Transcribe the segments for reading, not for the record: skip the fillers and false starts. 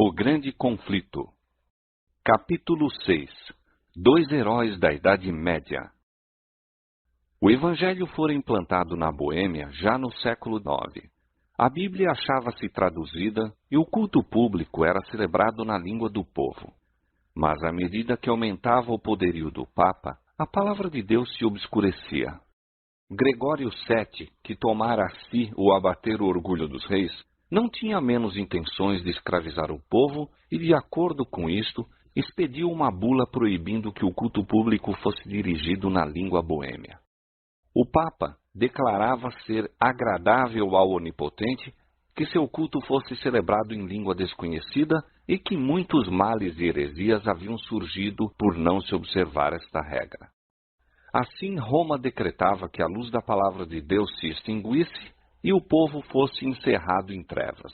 O Grande Conflito. Capítulo 6. Dois heróis da Idade Média. O Evangelho fora implantado na Boêmia já no século IX. A Bíblia achava-se traduzida e o culto público era celebrado na língua do povo. Mas à medida que aumentava o poderio do Papa, a palavra de Deus se obscurecia. Gregório VII, que tomara a si o abater o orgulho dos reis, não tinha menos intenções de escravizar o povo e, de acordo com isto, expediu uma bula proibindo que o culto público fosse dirigido na língua boêmia. O Papa declarava ser agradável ao Onipotente que seu culto fosse celebrado em língua desconhecida e que muitos males e heresias haviam surgido por não se observar esta regra. Assim, Roma decretava que a luz da palavra de Deus se extinguisse e o povo fosse encerrado em trevas.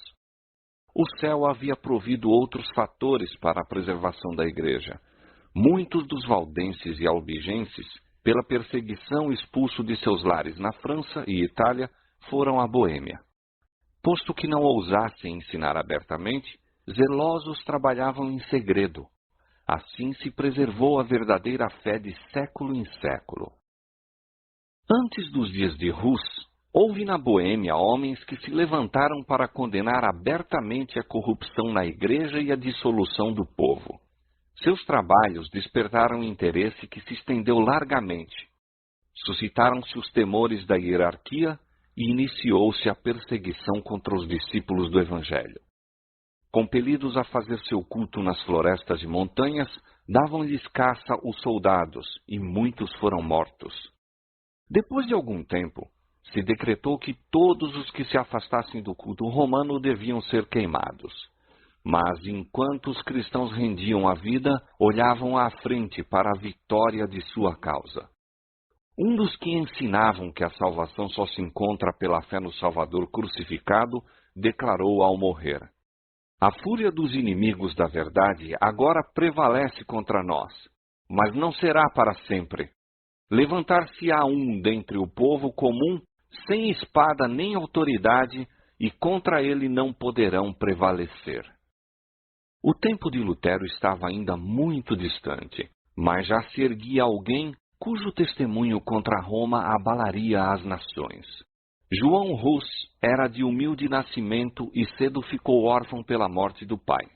O céu havia provido outros fatores para a preservação da igreja. Muitos dos valdenses e albigenses, pela perseguição expulso de seus lares na França e Itália, foram à Boêmia. Posto que não ousassem ensinar abertamente, zelosos trabalhavam em segredo. Assim se preservou a verdadeira fé de século em século. Antes dos dias de Rus, houve na Boêmia homens que se levantaram para condenar abertamente a corrupção na igreja e a dissolução do povo. Seus trabalhos despertaram interesse que se estendeu largamente. Suscitaram-se os temores da hierarquia e iniciou-se a perseguição contra os discípulos do Evangelho. Compelidos a fazer seu culto nas florestas e montanhas, davam-lhes caça os soldados e muitos foram mortos. Depois de algum tempo, se decretou que todos os que se afastassem do culto romano deviam ser queimados. Mas, enquanto os cristãos rendiam a vida, olhavam à frente para a vitória de sua causa. Um dos que ensinavam que a salvação só se encontra pela fé no Salvador crucificado, declarou ao morrer: "A fúria dos inimigos da verdade agora prevalece contra nós, mas não será para sempre. Levantar-se-á um dentre o povo comum, sem espada nem autoridade, e contra ele não poderão prevalecer." O tempo de Lutero estava ainda muito distante, mas já se erguia alguém cujo testemunho contra Roma abalaria as nações. João Hus era de humilde nascimento e cedo ficou órfão pela morte do pai.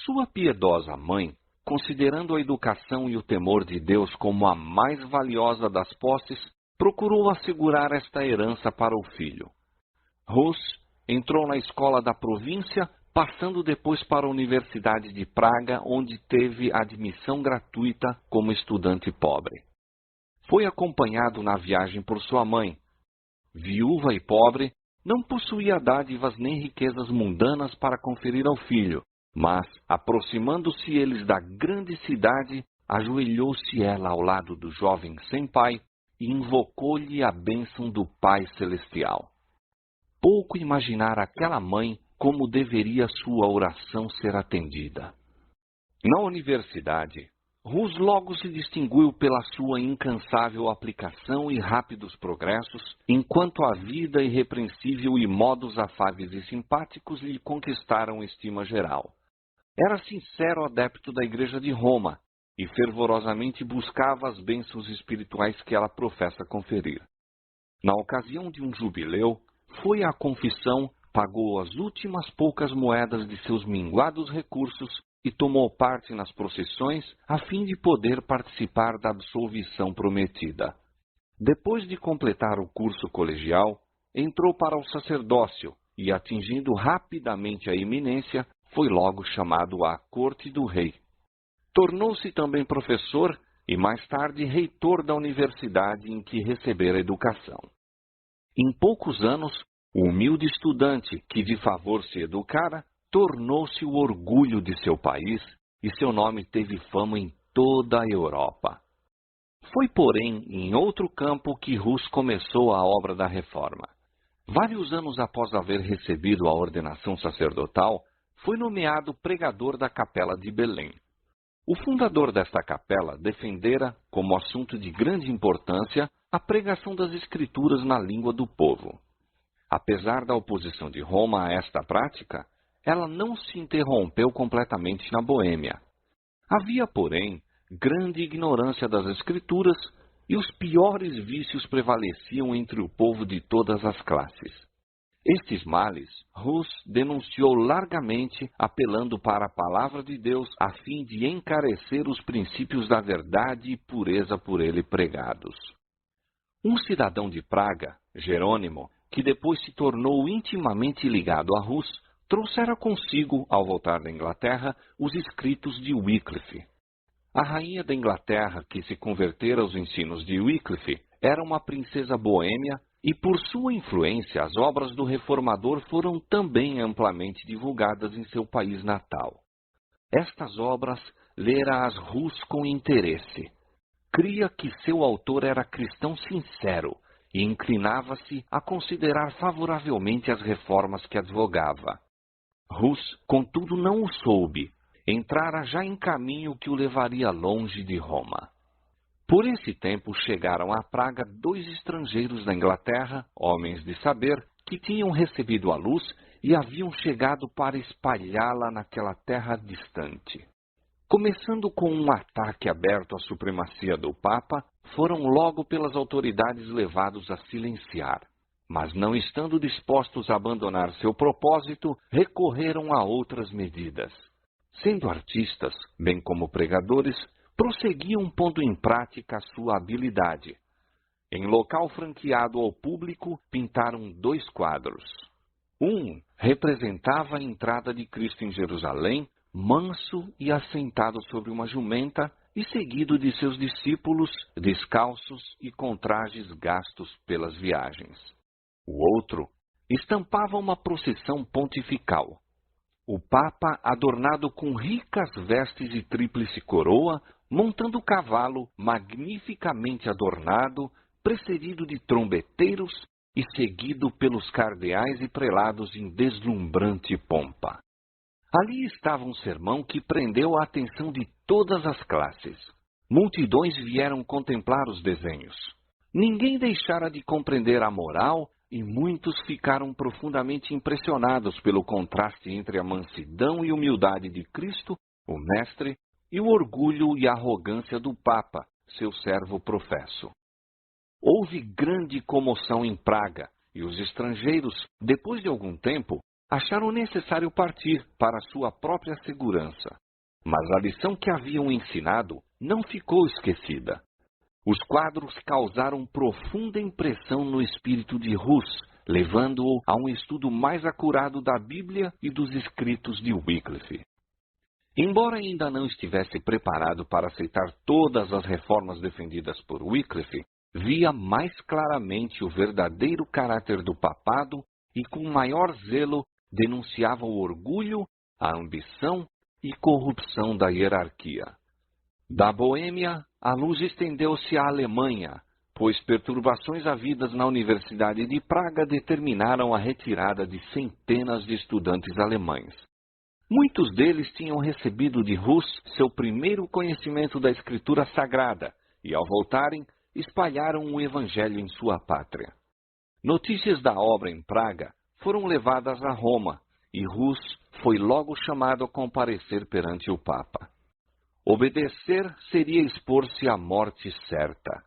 Sua piedosa mãe, considerando a educação e o temor de Deus como a mais valiosa das posses, procurou assegurar esta herança para o filho. Hus entrou na escola da província, passando depois para a Universidade de Praga, onde teve admissão gratuita como estudante pobre. Foi acompanhado na viagem por sua mãe. Viúva e pobre, não possuía dádivas nem riquezas mundanas para conferir ao filho, mas, aproximando-se eles da grande cidade, ajoelhou-se ela ao lado do jovem sem pai e invocou-lhe a bênção do Pai Celestial. Pouco imaginara aquela mãe como deveria sua oração ser atendida. Na universidade, Hus logo se distinguiu pela sua incansável aplicação e rápidos progressos, enquanto a vida irrepreensível e modos afáveis e simpáticos lhe conquistaram estima geral. Era sincero adepto da Igreja de Roma e fervorosamente buscava as bênçãos espirituais que ela professa conferir. Na ocasião de um jubileu, foi à confissão, pagou as últimas poucas moedas de seus minguados recursos e tomou parte nas procissões a fim de poder participar da absolvição prometida. Depois de completar o curso colegial, entrou para o sacerdócio e, atingindo rapidamente a eminência, foi logo chamado à corte do rei. Tornou-se também professor e, mais tarde, reitor da universidade em que recebera educação. Em poucos anos, o humilde estudante que de favor se educara, tornou-se o orgulho de seu país e seu nome teve fama em toda a Europa. Foi, porém, em outro campo que Hus começou a obra da reforma. Vários anos após haver recebido a ordenação sacerdotal, foi nomeado pregador da capela de Belém. O fundador desta capela defendera, como assunto de grande importância, a pregação das Escrituras na língua do povo. Apesar da oposição de Roma a esta prática, ela não se interrompeu completamente na Boêmia. Havia, porém, grande ignorância das Escrituras e os piores vícios prevaleciam entre o povo de todas as classes. Estes males, Hus denunciou largamente, apelando para a palavra de Deus a fim de encarecer os princípios da verdade e pureza por ele pregados. Um cidadão de Praga, Jerônimo, que depois se tornou intimamente ligado a Hus, trouxera consigo, ao voltar da Inglaterra, os escritos de Wycliffe. A rainha da Inglaterra, que se convertera aos ensinos de Wycliffe, era uma princesa boêmia e, por sua influência, as obras do reformador foram também amplamente divulgadas em seu país natal. Estas obras lera-as Hus com interesse. Cria que seu autor era cristão sincero e inclinava-se a considerar favoravelmente as reformas que advogava. Hus, contudo, não o soube. Entrara já em caminho que o levaria longe de Roma. Por esse tempo chegaram a Praga 2 estrangeiros da Inglaterra, homens de saber, que tinham recebido a luz e haviam chegado para espalhá-la naquela terra distante. Começando com um ataque aberto à supremacia do Papa, foram logo pelas autoridades levados a silenciar. Mas não estando dispostos a abandonar seu propósito, recorreram a outras medidas. Sendo artistas, bem como pregadores, prosseguiam pondo em prática a sua habilidade. Em local franqueado ao público, pintaram 2 quadros. Um representava a entrada de Cristo em Jerusalém, manso e assentado sobre uma jumenta, e seguido de seus discípulos, descalços e com trajes gastos pelas viagens. O outro estampava uma procissão pontifical. O Papa, adornado com ricas vestes e tríplice coroa, montando o cavalo, magnificamente adornado, precedido de trombeteiros e seguido pelos cardeais e prelados em deslumbrante pompa. Ali estava um sermão que prendeu a atenção de todas as classes. Multidões vieram contemplar os desenhos. Ninguém deixara de compreender a moral e muitos ficaram profundamente impressionados pelo contraste entre a mansidão e humildade de Cristo, o Mestre, e o orgulho e arrogância do Papa, seu servo professo. Houve grande comoção em Praga, e os estrangeiros, depois de algum tempo, acharam necessário partir para sua própria segurança. Mas a lição que haviam ensinado não ficou esquecida. Os quadros causaram profunda impressão no espírito de Hus, levando-o a um estudo mais acurado da Bíblia e dos escritos de Wycliffe. Embora ainda não estivesse preparado para aceitar todas as reformas defendidas por Wycliffe, via mais claramente o verdadeiro caráter do papado e com maior zelo denunciava o orgulho, a ambição e corrupção da hierarquia. Da Boêmia, a luz estendeu-se à Alemanha, pois perturbações havidas na Universidade de Praga determinaram a retirada de centenas de estudantes alemães. Muitos deles tinham recebido de Hus seu primeiro conhecimento da Escritura Sagrada e, ao voltarem, espalharam o Evangelho em sua pátria. Notícias da obra em Praga foram levadas a Roma e Hus foi logo chamado a comparecer perante o Papa. Obedecer seria expor-se à morte certa.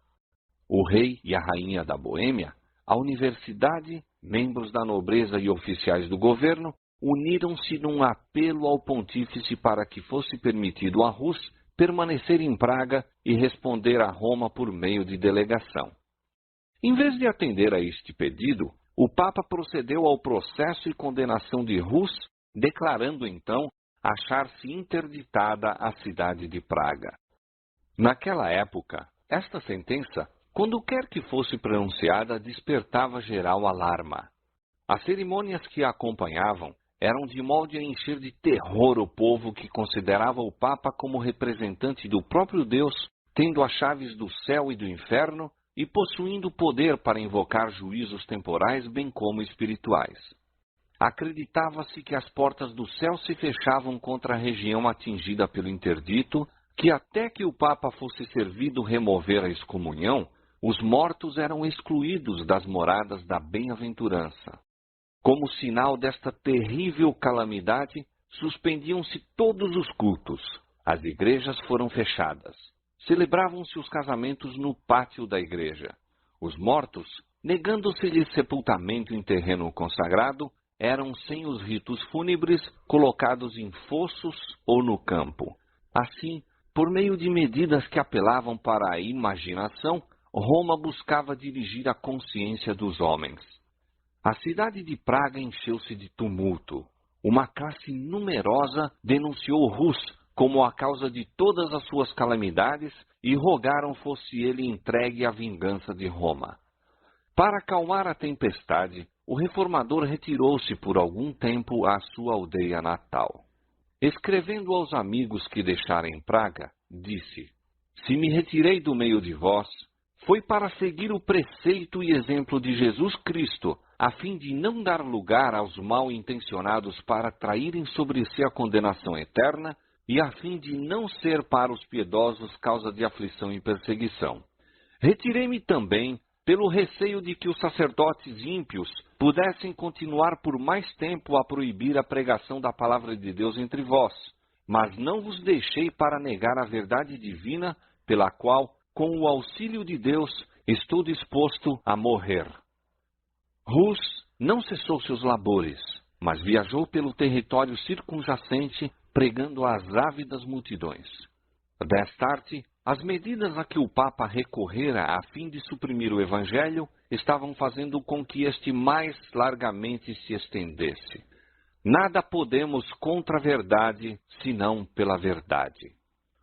O rei e a rainha da Boêmia, a universidade, membros da nobreza e oficiais do governo, uniram-se num apelo ao pontífice para que fosse permitido a Hus permanecer em Praga e responder a Roma por meio de delegação. Em vez de atender a este pedido, o Papa procedeu ao processo e condenação de Hus, declarando então achar-se interditada a cidade de Praga. Naquela época, esta sentença, quando quer que fosse pronunciada, despertava geral alarma. As cerimônias que a acompanhavam eram de modo a encher de terror o povo que considerava o Papa como representante do próprio Deus, tendo as chaves do céu e do inferno e possuindo poder para invocar juízos temporais bem como espirituais. Acreditava-se que as portas do céu se fechavam contra a região atingida pelo interdito, que até que o Papa fosse servido remover a excomunhão, os mortos eram excluídos das moradas da bem-aventurança. Como sinal desta terrível calamidade, suspendiam-se todos os cultos. As igrejas foram fechadas. Celebravam-se os casamentos no pátio da igreja. Os mortos, negando-se-lhes sepultamento em terreno consagrado, eram sem os ritos fúnebres colocados em fossos ou no campo. Assim, por meio de medidas que apelavam para a imaginação, Roma buscava dirigir a consciência dos homens. A cidade de Praga encheu-se de tumulto. Uma classe numerosa denunciou Rus como a causa de todas as suas calamidades e rogaram fosse ele entregue à vingança de Roma. Para acalmar a tempestade, o reformador retirou-se por algum tempo à sua aldeia natal. Escrevendo aos amigos que deixara em Praga, disse: Se me retirei do meio de vós, foi para seguir o preceito e exemplo de Jesus Cristo, a fim de não dar lugar aos mal-intencionados para traírem sobre si a condenação eterna, e a fim de não ser para os piedosos causa de aflição e perseguição. Retirei-me também pelo receio de que os sacerdotes ímpios pudessem continuar por mais tempo a proibir a pregação da palavra de Deus entre vós, mas não vos deixei para negar a verdade divina, pela qual, com o auxílio de Deus, estou disposto a morrer. Rus não cessou seus labores, mas viajou pelo território circunjacente, pregando às ávidas multidões. Destarte, as medidas a que o Papa recorrera a fim de suprimir o Evangelho estavam fazendo com que este mais largamente se estendesse. Nada podemos contra a verdade, senão pela verdade.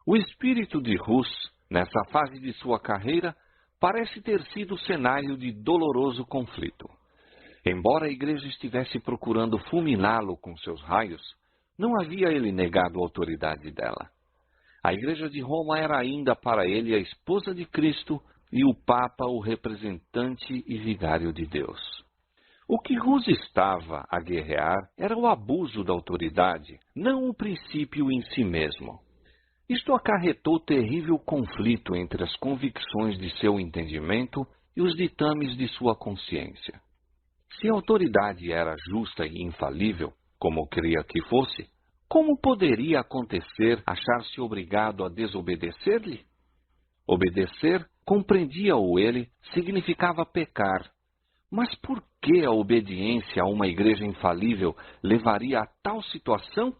O espírito de Rus, nessa fase de sua carreira, parece ter sido cenário de doloroso conflito. Embora a igreja estivesse procurando fulminá-lo com seus raios, não havia ele negado a autoridade dela. A igreja de Roma era ainda para ele a esposa de Cristo e o Papa o representante e vigário de Deus. O que Rus estava a guerrear era o abuso da autoridade, não o princípio em si mesmo. Isto acarretou terrível conflito entre as convicções de seu entendimento e os ditames de sua consciência. Se a autoridade era justa e infalível, como cria que fosse, como poderia acontecer achar-se obrigado a desobedecer-lhe? Obedecer, compreendia-o ele, significava pecar. Mas por que a obediência a uma igreja infalível levaria a tal situação?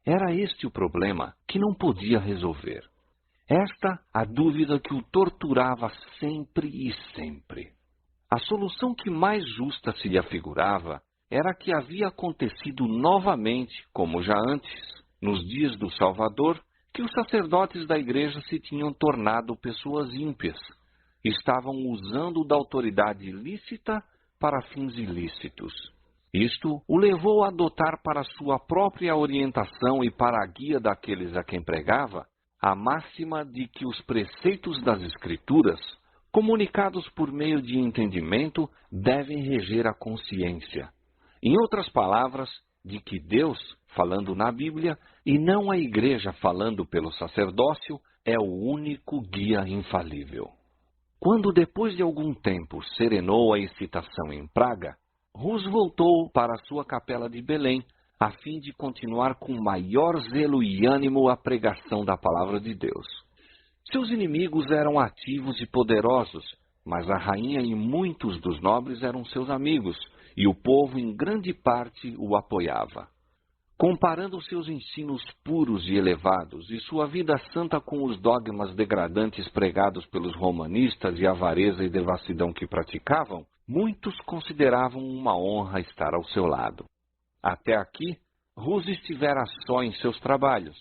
Era este o problema que não podia resolver. Esta a dúvida que o torturava sempre e sempre. A solução que mais justa se lhe afigurava era que havia acontecido novamente, como já antes, nos dias do Salvador, que os sacerdotes da igreja se tinham tornado pessoas ímpias. Estavam usando da autoridade ilícita para fins ilícitos. Isto o levou a adotar para sua própria orientação e para a guia daqueles a quem pregava a máxima de que os preceitos das Escrituras, comunicados por meio de entendimento, devem reger a consciência. Em outras palavras, de que Deus, falando na Bíblia, e não a igreja falando pelo sacerdócio, é o único guia infalível. Quando depois de algum tempo serenou a excitação em Praga, Rus voltou para a sua capela de Belém, a fim de continuar com maior zelo e ânimo a pregação da palavra de Deus. Seus inimigos eram ativos e poderosos, mas a rainha e muitos dos nobres eram seus amigos, e o povo em grande parte o apoiava. Comparando seus ensinos puros e elevados e sua vida santa com os dogmas degradantes pregados pelos romanistas e a avareza e devassidão que praticavam, muitos consideravam uma honra estar ao seu lado. Até aqui, Rus estivera só em seus trabalhos.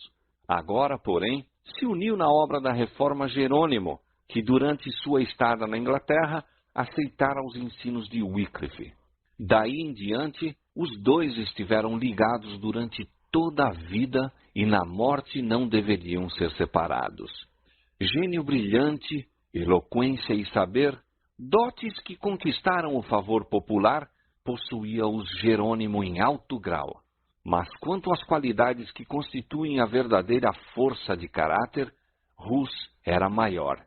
Agora, porém, se uniu na obra da Reforma Jerônimo, que durante sua estada na Inglaterra aceitara os ensinos de Wycliffe. Daí em diante, os dois estiveram ligados durante toda a vida e na morte não deveriam ser separados. Gênio brilhante, eloquência e saber, dotes que conquistaram o favor popular, possuía-os Jerônimo em alto grau. Mas quanto às qualidades que constituem a verdadeira força de caráter, Rus era maior.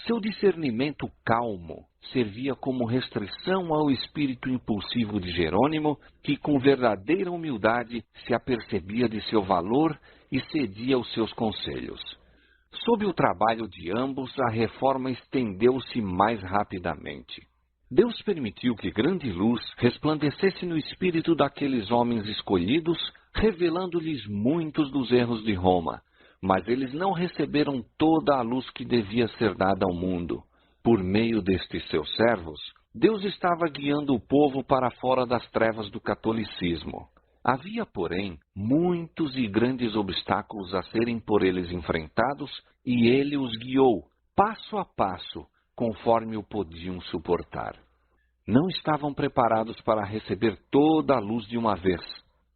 Seu discernimento calmo servia como restrição ao espírito impulsivo de Jerônimo, que com verdadeira humildade se apercebia de seu valor e cedia aos seus conselhos. Sob o trabalho de ambos, a reforma estendeu-se mais rapidamente. Deus permitiu que grande luz resplandecesse no espírito daqueles homens escolhidos, revelando-lhes muitos dos erros de Roma. Mas eles não receberam toda a luz que devia ser dada ao mundo. Por meio destes seus servos, Deus estava guiando o povo para fora das trevas do catolicismo. Havia, porém, muitos e grandes obstáculos a serem por eles enfrentados, e ele os guiou, passo a passo, conforme o podiam suportar. Não estavam preparados para receber toda a luz de uma vez.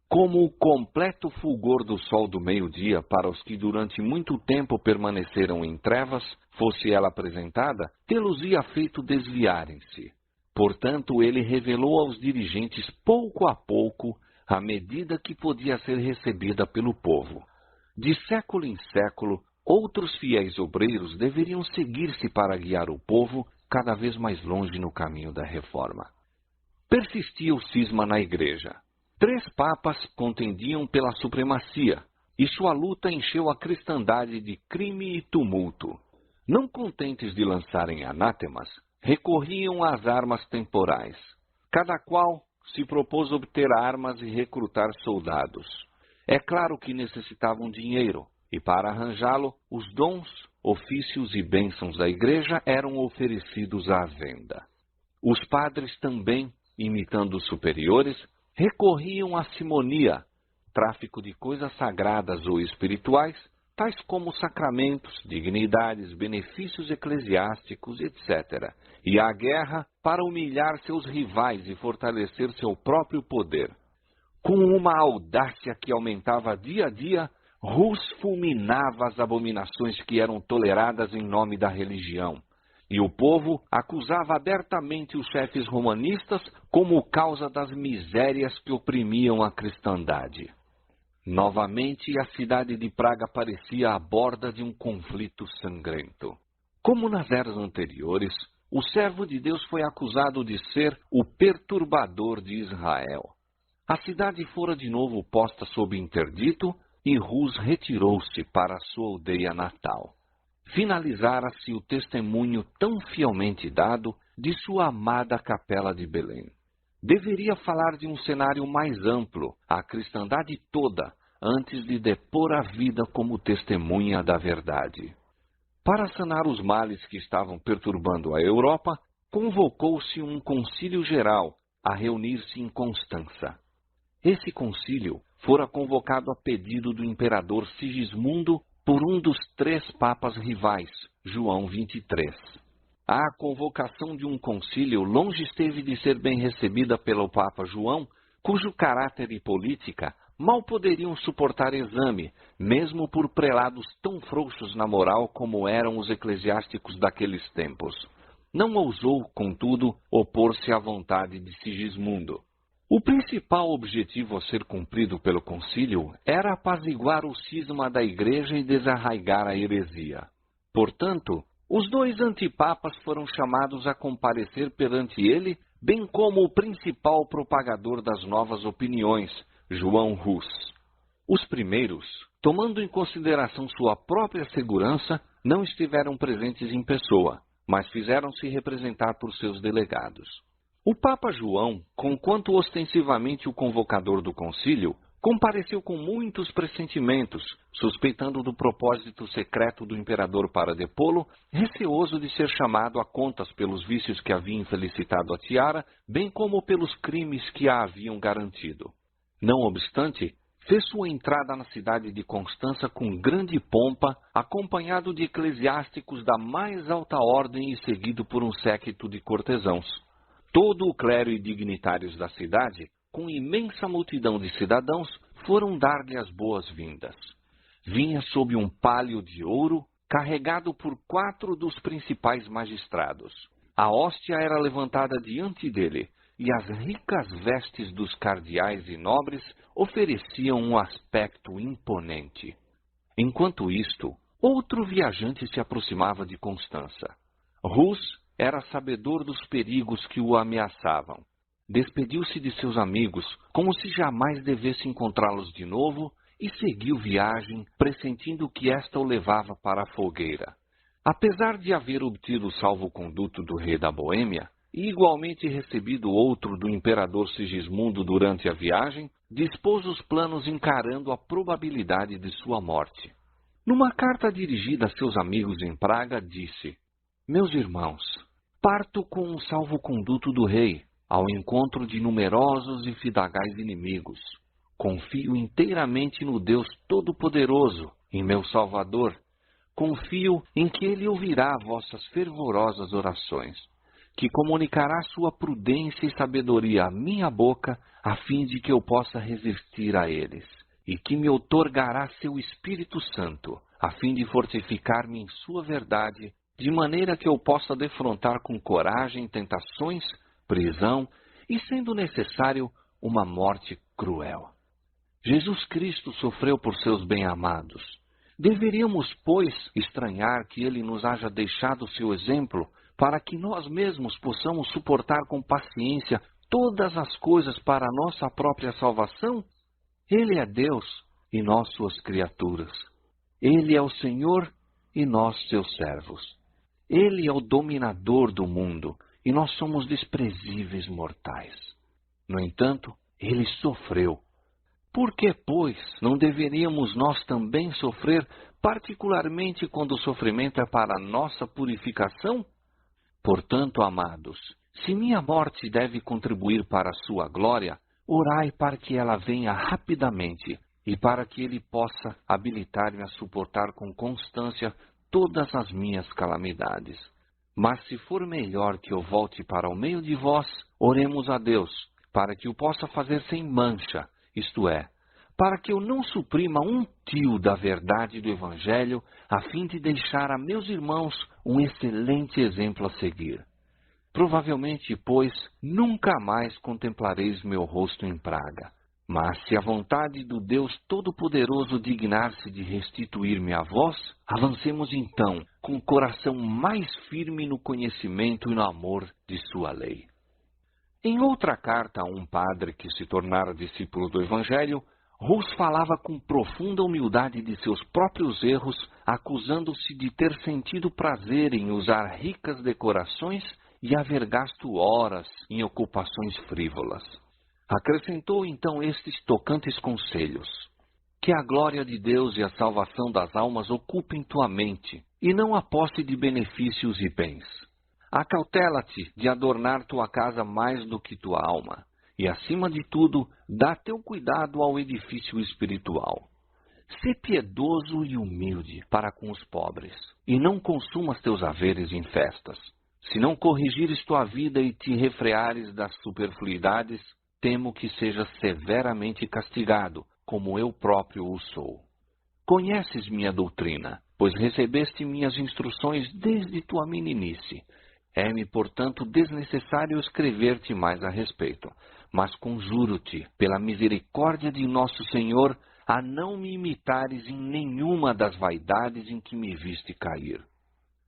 Como o completo fulgor do sol do meio-dia para os que durante muito tempo permaneceram em trevas, fosse ela apresentada, tê-los-ia feito desviarem-se. Portanto, ele revelou aos dirigentes pouco a pouco à medida que podia ser recebida pelo povo. De século em século, outros fiéis obreiros deveriam seguir-se para guiar o povo cada vez mais longe no caminho da reforma. Persistia o cisma na igreja. 3 papas contendiam pela supremacia, e sua luta encheu a cristandade de crime e tumulto. Não contentes de lançarem anátemas, recorriam às armas temporais. Cada qual se propôs obter armas e recrutar soldados. É claro que necessitavam dinheiro, e para arranjá-lo, os dons, ofícios e bênçãos da igreja eram oferecidos à venda. Os padres também, imitando os superiores, recorriam à simonia, tráfico de coisas sagradas ou espirituais, tais como sacramentos, dignidades, benefícios eclesiásticos, etc., e à guerra para humilhar seus rivais e fortalecer seu próprio poder. Com uma audácia que aumentava dia a dia, Rus fulminava as abominações que eram toleradas em nome da religião. E o povo acusava abertamente os chefes romanistas como causa das misérias que oprimiam a cristandade. Novamente, a cidade de Praga parecia à borda de um conflito sangrento. Como nas eras anteriores, o servo de Deus foi acusado de ser o perturbador de Israel. A cidade fora de novo posta sob interdito e Rus retirou-se para a sua aldeia natal. Finalizara-se o testemunho tão fielmente dado de sua amada capela de Belém. Deveria falar de um cenário mais amplo, a cristandade toda, antes de depor a vida como testemunha da verdade. Para sanar os males que estavam perturbando a Europa, convocou-se um concílio geral a reunir-se em Constança. Esse concílio fora convocado a pedido do imperador Sigismundo por um dos 3 papas rivais, João 23. A convocação de um concílio longe esteve de ser bem recebida pelo Papa João, cujo caráter e política mal poderiam suportar exame, mesmo por prelados tão frouxos na moral como eram os eclesiásticos daqueles tempos. Não ousou, contudo, opor-se à vontade de Sigismundo. O principal objetivo a ser cumprido pelo concílio era apaziguar o cisma da igreja e desarraigar a heresia. Portanto, os 2 antipapas foram chamados a comparecer perante ele, bem como o principal propagador das novas opiniões, João Rus. Os primeiros, tomando em consideração sua própria segurança, não estiveram presentes em pessoa, mas fizeram-se representar por seus delegados. O Papa João, conquanto ostensivamente o convocador do concílio, compareceu com muitos pressentimentos, suspeitando do propósito secreto do imperador para depô-lo, receoso de ser chamado a contas pelos vícios que havia infelicitado a tiara, bem como pelos crimes que a haviam garantido. Não obstante, fez sua entrada na cidade de Constança com grande pompa, acompanhado de eclesiásticos da mais alta ordem e seguido por um séquito de cortesãos. Todo o clero e dignitários da cidade, com imensa multidão de cidadãos, foram dar-lhe as boas-vindas. Vinha sob um pálio de ouro, carregado por 4 dos principais magistrados. A hóstia era levantada diante dele, e as ricas vestes dos cardeais e nobres ofereciam um aspecto imponente. Enquanto isto, outro viajante se aproximava de Constança. Rus era sabedor dos perigos que o ameaçavam. Despediu-se de seus amigos, como se jamais devesse encontrá-los de novo, e seguiu viagem, pressentindo que esta o levava para a fogueira. Apesar de haver obtido o salvo-conduto do rei da Boêmia, e igualmente recebido outro do imperador Sigismundo durante a viagem, dispôs os planos encarando a probabilidade de sua morte. Numa carta dirigida a seus amigos em Praga, disse: Meus irmãos, parto com o salvo-conduto do rei, ao encontro de numerosos e fidagais inimigos. Confio inteiramente no Deus Todo-Poderoso, em meu Salvador. Confio em que Ele ouvirá vossas fervorosas orações, que comunicará sua prudência e sabedoria à minha boca, a fim de que eu possa resistir a eles, e que me outorgará seu Espírito Santo, a fim de fortificar-me em sua verdade, de maneira que eu possa defrontar com coragem tentações, prisão e, sendo necessário, uma morte cruel. Jesus Cristo sofreu por seus bem-amados. Deveríamos, pois, estranhar que Ele nos haja deixado seu exemplo, para que nós mesmos possamos suportar com paciência todas as coisas para a nossa própria salvação? Ele é Deus e nós suas criaturas. Ele é o Senhor e nós seus servos. Ele é o dominador do mundo e nós somos desprezíveis mortais. No entanto, Ele sofreu. Por que, pois, não deveríamos nós também sofrer, particularmente quando o sofrimento é para a nossa purificação? Portanto, amados, se minha morte deve contribuir para a sua glória, orai para que ela venha rapidamente e para que Ele possa habilitar-me a suportar com constância todas as minhas calamidades. Mas se for melhor que eu volte para o meio de vós, oremos a Deus, para que o possa fazer sem mancha, isto é, para que eu não suprima um tio da verdade do Evangelho, a fim de deixar a meus irmãos um excelente exemplo a seguir. Provavelmente, pois, nunca mais contemplareis meu rosto em Praga. Mas se a vontade do Deus Todo-Poderoso dignar-se de restituir-me a vós, avancemos então, com o coração mais firme no conhecimento e no amor de sua lei. Em outra carta a um padre que se tornara discípulo do Evangelho, Rus falava com profunda humildade de seus próprios erros, acusando-se de ter sentido prazer em usar ricas decorações e haver gasto horas em ocupações frívolas. Acrescentou então estes tocantes conselhos: que a glória de Deus e a salvação das almas ocupem tua mente, e não a posse de benefícios e bens. Acautela-te de adornar tua casa mais do que tua alma, e acima de tudo, dá teu cuidado ao edifício espiritual. Sê piedoso e humilde para com os pobres, e não consumas teus haveres em festas. Se não corrigires tua vida e te refreares das superfluidades, temo que sejas severamente castigado, como eu próprio o sou. Conheces minha doutrina, pois recebeste minhas instruções desde tua meninice. É-me, portanto, desnecessário escrever-te mais a respeito, mas conjuro-te, pela misericórdia de nosso Senhor, a não me imitares em nenhuma das vaidades em que me viste cair.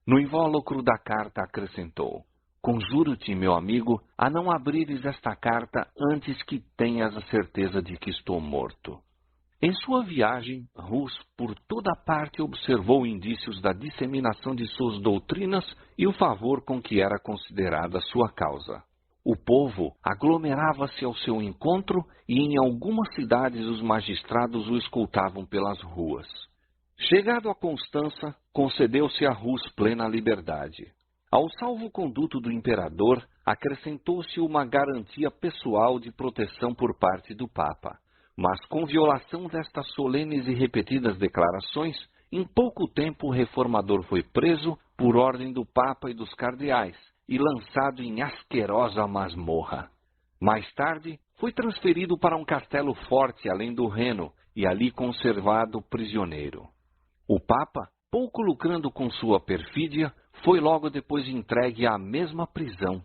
No invólucro da carta acrescentou: conjuro-te, meu amigo, a não abrires esta carta antes que tenhas a certeza de que estou morto. Em sua viagem, Rus por toda parte observou indícios da disseminação de suas doutrinas e o favor com que era considerada sua causa. O povo aglomerava-se ao seu encontro e em algumas cidades os magistrados o escoltavam pelas ruas. Chegado a Constança, concedeu-se a Rus plena liberdade. Ao salvo-conduto do imperador, acrescentou-se uma garantia pessoal de proteção por parte do Papa. Mas com violação destas solenes e repetidas declarações, em pouco tempo o reformador foi preso por ordem do Papa e dos cardeais e lançado em asquerosa masmorra. Mais tarde, foi transferido para um castelo forte além do Reno e ali conservado prisioneiro. O Papa, pouco lucrando com sua perfídia, foi logo depois entregue à mesma prisão.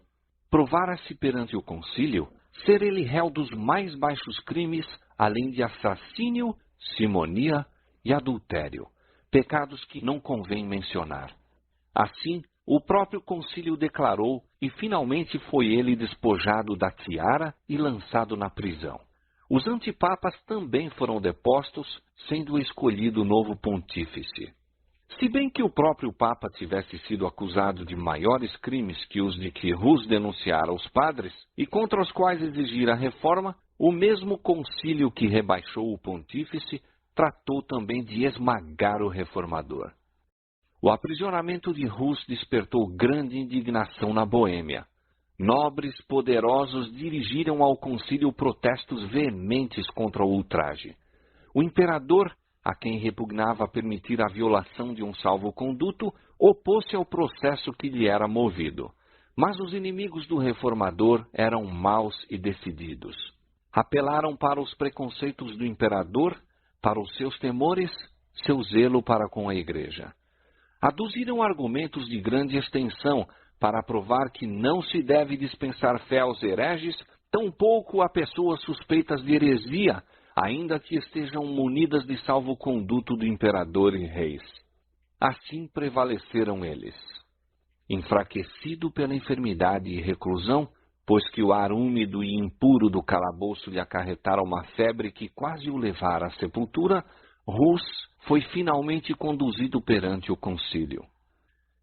Provara-se perante o concílio ser ele réu dos mais baixos crimes, além de assassínio, simonia e adultério, pecados que não convém mencionar. Assim, o próprio concílio declarou e finalmente foi ele despojado da tiara e lançado na prisão. Os antipapas também foram depostos, sendo escolhido novo pontífice. Se bem que o próprio Papa tivesse sido acusado de maiores crimes que os de que Rus denunciara aos padres, e contra os quais exigira reforma, o mesmo concílio que rebaixou o pontífice tratou também de esmagar o reformador. O aprisionamento de Rus despertou grande indignação na Boêmia. Nobres poderosos dirigiram ao concílio protestos veementes contra o ultraje. O imperador, a quem repugnava permitir a violação de um salvo-conduto, opôs-se ao processo que lhe era movido. Mas os inimigos do reformador eram maus e decididos. Apelaram para os preconceitos do imperador, para os seus temores, seu zelo para com a igreja. Aduziram argumentos de grande extensão para provar que não se deve dispensar fé aos hereges, tampouco a pessoas suspeitas de heresia, ainda que estejam munidas de salvo-conduto do imperador e reis. Assim prevaleceram eles. Enfraquecido pela enfermidade e reclusão, pois que o ar úmido e impuro do calabouço lhe acarretara uma febre que quase o levara à sepultura, Rus foi finalmente conduzido perante o concílio.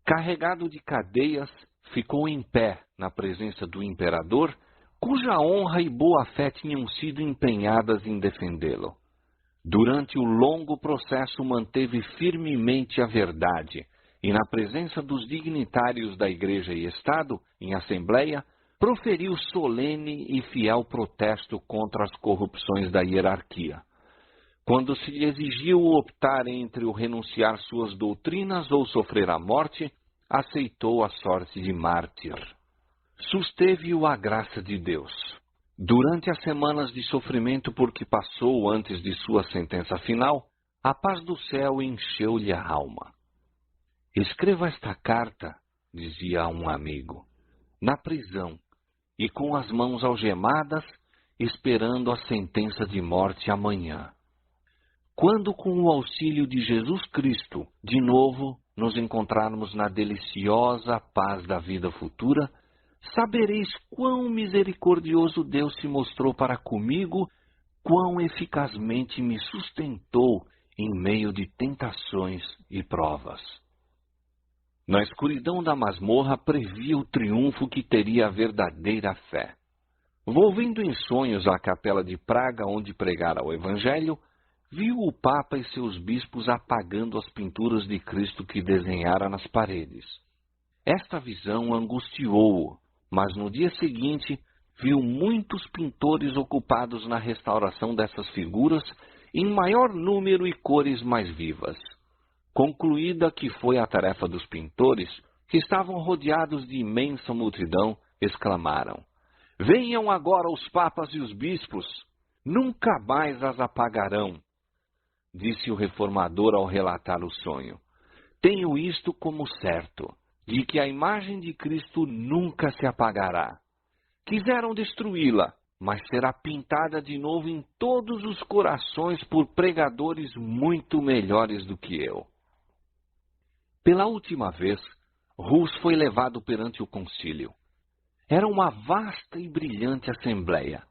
Carregado de cadeias, ficou em pé na presença do imperador, cuja honra e boa-fé tinham sido empenhadas em defendê-lo. Durante o longo processo manteve firmemente a verdade, e na presença dos dignitários da Igreja e Estado, em assembleia, proferiu solene e fiel protesto contra as corrupções da hierarquia. Quando se lhe exigiu optar entre o renunciar suas doutrinas ou sofrer a morte, aceitou a sorte de mártir. Susteve-o a graça de Deus. Durante as semanas de sofrimento por que passou antes de sua sentença final, a paz do céu encheu-lhe a alma. Escreva esta carta, dizia a um amigo, na prisão, e com as mãos algemadas, esperando a sentença de morte amanhã. Quando, com o auxílio de Jesus Cristo, de novo nos encontrarmos na deliciosa paz da vida futura, sabereis quão misericordioso Deus se mostrou para comigo, quão eficazmente me sustentou em meio de tentações e provas. Na escuridão da masmorra previa o triunfo que teria a verdadeira fé. Volvendo em sonhos à capela de Praga onde pregara o Evangelho, viu o Papa e seus bispos apagando as pinturas de Cristo que desenhara nas paredes. Esta visão angustiou-o, mas no dia seguinte viu muitos pintores ocupados na restauração dessas figuras em maior número e cores mais vivas. Concluída que foi a tarefa dos pintores, que estavam rodeados de imensa multidão, exclamaram: "Venham agora os papas e os bispos, nunca mais as apagarão", disse o reformador ao relatar o sonho. "Tenho isto como certo, de que a imagem de Cristo nunca se apagará. Quiseram destruí-la, mas será pintada de novo em todos os corações por pregadores muito melhores do que eu." Pela última vez, Rus foi levado perante o concílio. Era uma vasta e brilhante assembleia.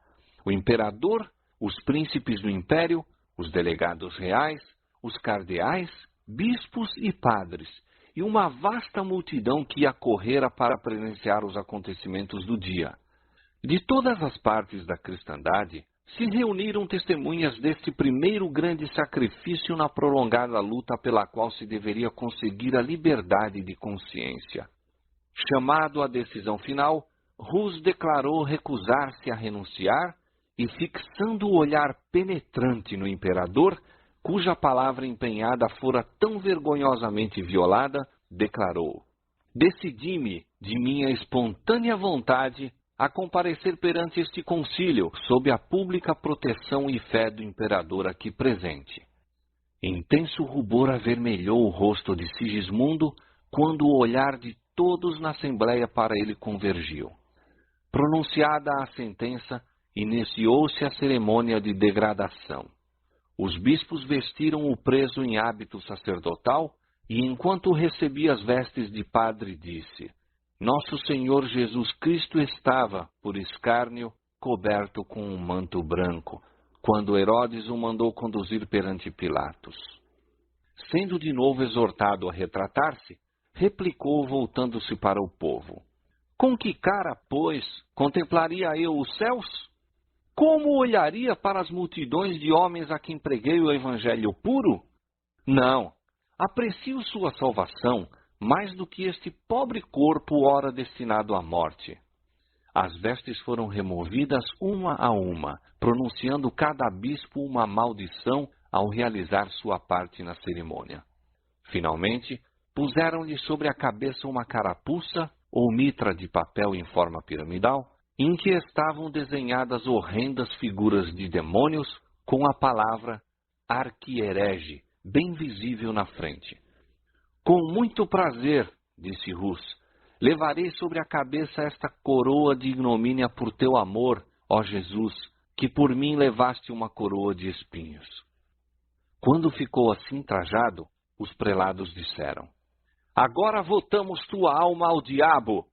O imperador, os príncipes do império, os delegados reais, os cardeais, bispos e padres, e uma vasta multidão que acorrera para presenciar os acontecimentos do dia. De todas as partes da cristandade, se reuniram testemunhas deste primeiro grande sacrifício na prolongada luta pela qual se deveria conseguir a liberdade de consciência. Chamado à decisão final, Rus declarou recusar-se a renunciar e, fixando o olhar penetrante no imperador, cuja palavra empenhada fora tão vergonhosamente violada, declarou: "Decidi-me, de minha espontânea vontade, a comparecer perante este concílio, sob a pública proteção e fé do imperador aqui presente." Intenso rubor avermelhou o rosto de Sigismundo quando o olhar de todos na assembleia para ele convergiu. Pronunciada a sentença, iniciou-se a cerimônia de degradação. Os bispos vestiram o preso em hábito sacerdotal e enquanto recebia as vestes de padre, disse: Nosso Senhor Jesus Cristo estava, por escárnio, coberto com um manto branco, quando Herodes o mandou conduzir perante Pilatos. Sendo de novo exortado a retratar-se, replicou voltando-se para o povo: Com que cara, pois, contemplaria eu os céus? Como olharia para as multidões de homens a quem preguei o evangelho puro? Não, aprecio sua salvação mais do que este pobre corpo ora destinado à morte. As vestes foram removidas uma a uma, pronunciando cada bispo uma maldição ao realizar sua parte na cerimônia. Finalmente, puseram-lhe sobre a cabeça uma carapuça ou mitra de papel em forma piramidal, em que estavam desenhadas horrendas figuras de demônios com a palavra arquierege bem visível na frente. Com muito prazer, disse Rus, levarei sobre a cabeça esta coroa de ignomínia por teu amor, ó Jesus, que por mim levaste uma coroa de espinhos. Quando ficou assim trajado, os prelados disseram: Agora votamos tua alma ao diabo.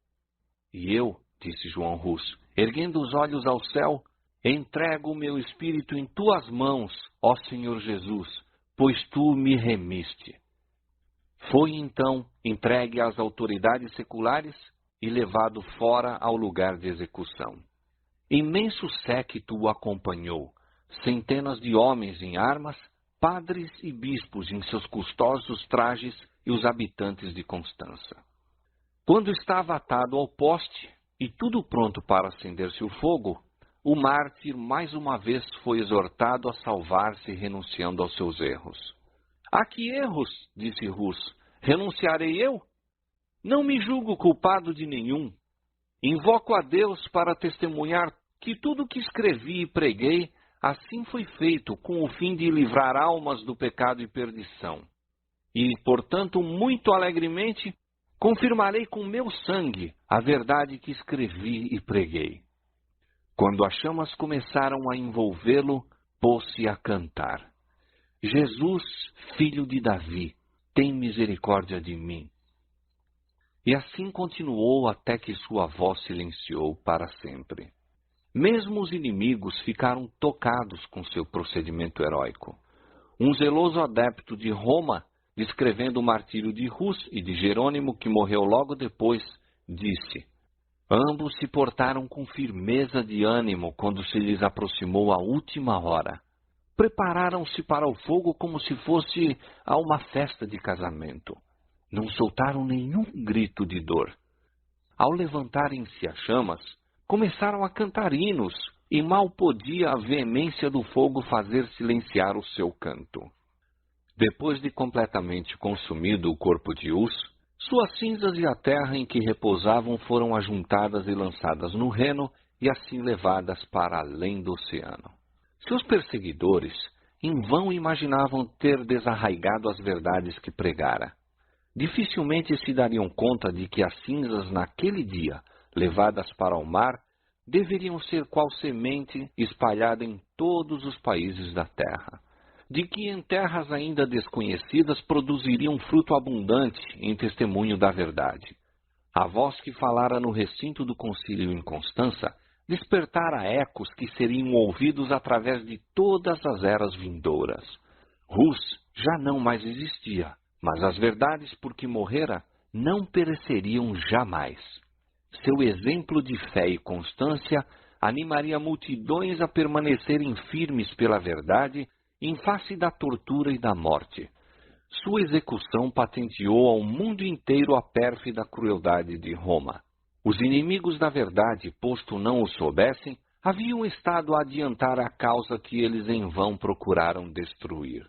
E eu, disse João Rus, erguendo os olhos ao céu, entrego o meu espírito em tuas mãos, ó Senhor Jesus, pois tu me remiste. Foi então entregue às autoridades seculares e levado fora ao lugar de execução. Imenso séquito o acompanhou, centenas de homens em armas, padres e bispos em seus custosos trajes e os habitantes de Constança. Quando estava atado ao poste e tudo pronto para acender-se o fogo, o mártir mais uma vez foi exortado a salvar-se renunciando aos seus erros. A que erros? Disse Rus. Renunciarei eu? Não me julgo culpado de nenhum. Invoco a Deus para testemunhar que tudo o que escrevi e preguei, assim foi feito com o fim de livrar almas do pecado e perdição. E, portanto, muito alegremente, confirmarei com meu sangue a verdade que escrevi e preguei. Quando as chamas começaram a envolvê-lo, pôs-se a cantar: Jesus, filho de Davi, tem misericórdia de mim. E assim continuou até que sua voz silenciou para sempre. Mesmo os inimigos ficaram tocados com seu procedimento heróico. Um zeloso adepto de Roma, descrevendo o martírio de Rus e de Jerônimo, que morreu logo depois, disse: Ambos se portaram com firmeza de ânimo quando se lhes aproximou a última hora. Prepararam-se para o fogo como se fosse a uma festa de casamento. Não soltaram nenhum grito de dor. Ao levantarem-se as chamas, começaram a cantar hinos, e mal podia a veemência do fogo fazer silenciar o seu canto. Depois de completamente consumido o corpo de Hus, suas cinzas e a terra em que repousavam foram ajuntadas e lançadas no Reno, e assim levadas para além do oceano. Seus perseguidores em vão imaginavam ter desarraigado as verdades que pregara. Dificilmente se dariam conta de que as cinzas naquele dia, levadas para o mar, deveriam ser qual semente espalhada em todos os países da terra. De que em terras ainda desconhecidas produziriam fruto abundante em testemunho da verdade. A voz que falara no recinto do concílio em Constança despertara ecos que seriam ouvidos através de todas as eras vindouras. Rus já não mais existia, mas as verdades por que morrera não pereceriam jamais. Seu exemplo de fé e constância animaria multidões a permanecerem firmes pela verdade em face da tortura e da morte. Sua execução patenteou ao mundo inteiro a pérfida crueldade de Roma. Os inimigos da verdade, posto não o soubessem, haviam estado a adiantar a causa que eles em vão procuraram destruir.